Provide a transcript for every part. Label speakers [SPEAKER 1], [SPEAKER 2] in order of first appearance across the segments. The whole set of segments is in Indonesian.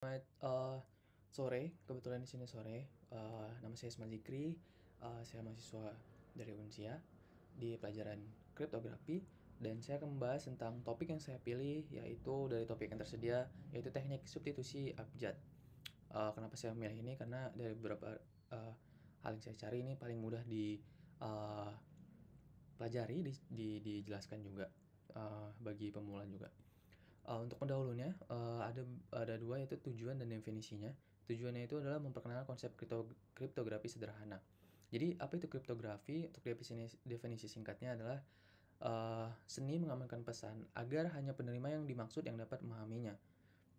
[SPEAKER 1] Selamat sore, kebetulan di sini sore. Nama saya Ismail Zikri, saya mahasiswa dari Unsia di pelajaran kriptografi, dan saya akan membahas tentang topik yang saya pilih, yaitu dari topik yang tersedia, yaitu teknik substitusi abjad. Kenapa saya memilih ini? Karena dari beberapa hal yang saya cari ini paling mudah dipelajari, dijelaskan juga bagi pemula juga. Untuk pendahulunya, ada dua, yaitu tujuan dan definisinya. Tujuannya itu adalah memperkenalkan konsep kriptografi sederhana. Jadi, apa itu kriptografi? Untuk definisi singkatnya adalah seni mengamankan pesan agar hanya penerima yang dimaksud yang dapat memahaminya.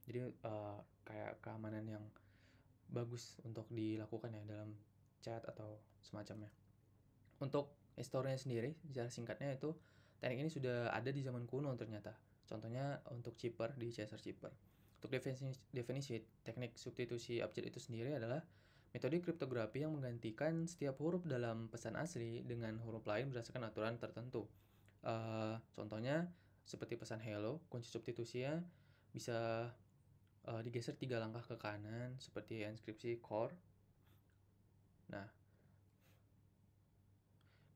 [SPEAKER 1] Jadi, kayak keamanan yang bagus untuk dilakukan ya dalam chat atau semacamnya. Untuk historinya sendiri, secara singkatnya itu teknik ini sudah ada di zaman kuno ternyata. Contohnya untuk chipper di Caesar chipper. Untuk definisi teknik substitusi abjad itu sendiri adalah metode kriptografi yang menggantikan setiap huruf dalam pesan asli dengan huruf lain berdasarkan aturan tertentu. Contohnya seperti pesan hello, kunci substitusinya bisa digeser 3 langkah ke kanan seperti inskripsi core. Nah,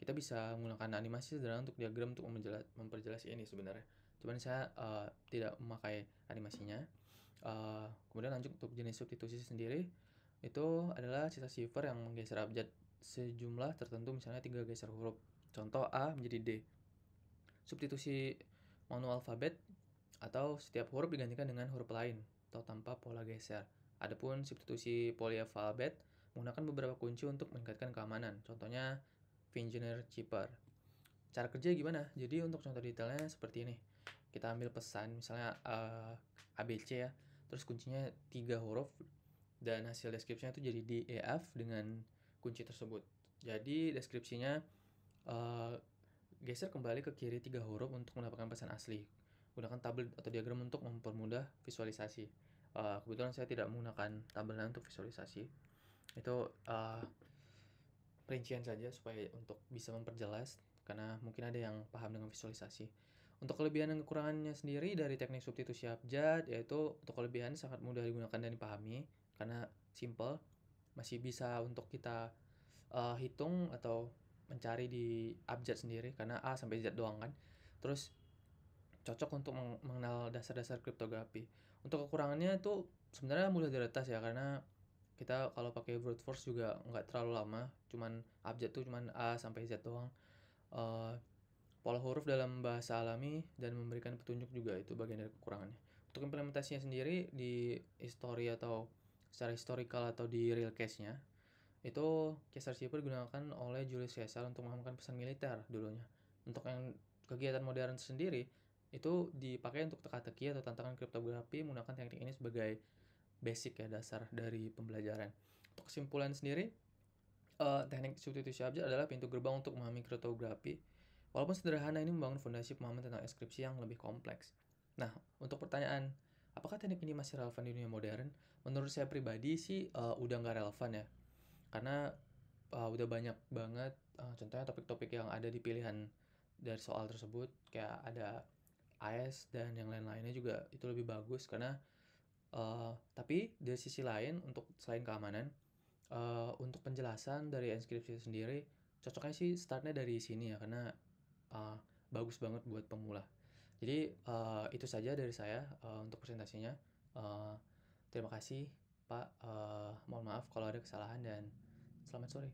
[SPEAKER 1] kita bisa menggunakan animasi sederhana untuk diagram untuk memperjelas ini sebenarnya. Cuman saya tidak memakai animasinya. Kemudian lanjut untuk jenis substitusi sendiri, itu adalah Caesar cipher yang menggeser abjad sejumlah tertentu, misalnya 3 geser huruf. Contoh A menjadi D. Substitusi manual alfabet atau setiap huruf digantikan dengan huruf lain atau tanpa pola geser. Adapun substitusi polyalphabet menggunakan beberapa kunci untuk meningkatkan keamanan. Contohnya Engineer Chipper. Cara kerja gimana? Jadi untuk contoh detailnya seperti ini. Kita ambil pesan misalnya ABC ya. Terus kuncinya 3 huruf dan hasil deskripsinya itu jadi DEF dengan kunci tersebut. Jadi deskripsinya geser kembali ke kiri 3 huruf untuk mendapatkan pesan asli. Gunakan tabel atau diagram untuk mempermudah visualisasi. Kebetulan saya tidak menggunakan tabelan untuk visualisasi. Itu perincian saja supaya untuk bisa memperjelas, karena mungkin ada yang paham dengan visualisasi. Untuk kelebihan dan kekurangannya sendiri dari teknik substitusi abjad, yaitu untuk kelebihan sangat mudah digunakan dan dipahami karena simple, masih bisa untuk kita hitung atau mencari di abjad sendiri karena A sampai Z doang kan. Terus cocok untuk mengenal dasar-dasar kriptografi. Untuk kekurangannya itu sebenarnya mudah diretas ya, karena kita kalau pakai brute force juga nggak terlalu lama, cuman abjad tuh cuman A sampai Z doang. Uh, Pola huruf dalam bahasa alami dan memberikan petunjuk juga itu bagian dari kekurangannya. Untuk implementasinya sendiri di history atau secara historical atau di real case-nya, itu Caesar Cipher digunakan oleh Julius Caesar untuk mengamankan pesan militer dulunya. Untuk yang kegiatan modern sendiri, itu dipakai untuk teka-teki atau tantangan kriptografi menggunakan teknik ini sebagai basic ya, dasar dari pembelajaran. Untuk kesimpulan sendiri, teknik substitusi abjad adalah pintu gerbang untuk memahami kriptografi. Walaupun sederhana, ini membangun fondasi pemahaman tentang inskripsi yang lebih kompleks. Nah, untuk pertanyaan, apakah teknik ini masih relevan di dunia modern? Menurut saya pribadi sih udah nggak relevan ya. Karena udah banyak banget contohnya topik-topik yang ada di pilihan dari soal tersebut, kayak ada AS dan yang lain-lainnya juga itu lebih bagus karena tapi dari sisi lain untuk selain keamanan, untuk penjelasan dari inskripsi itu sendiri, cocoknya sih startnya dari sini ya, karena eee, bagus banget buat pemula. Jadi, itu saja dari saya, untuk presentasinya. Eee, Terima kasih Pak, mohon maaf kalau ada kesalahan dan selamat sore.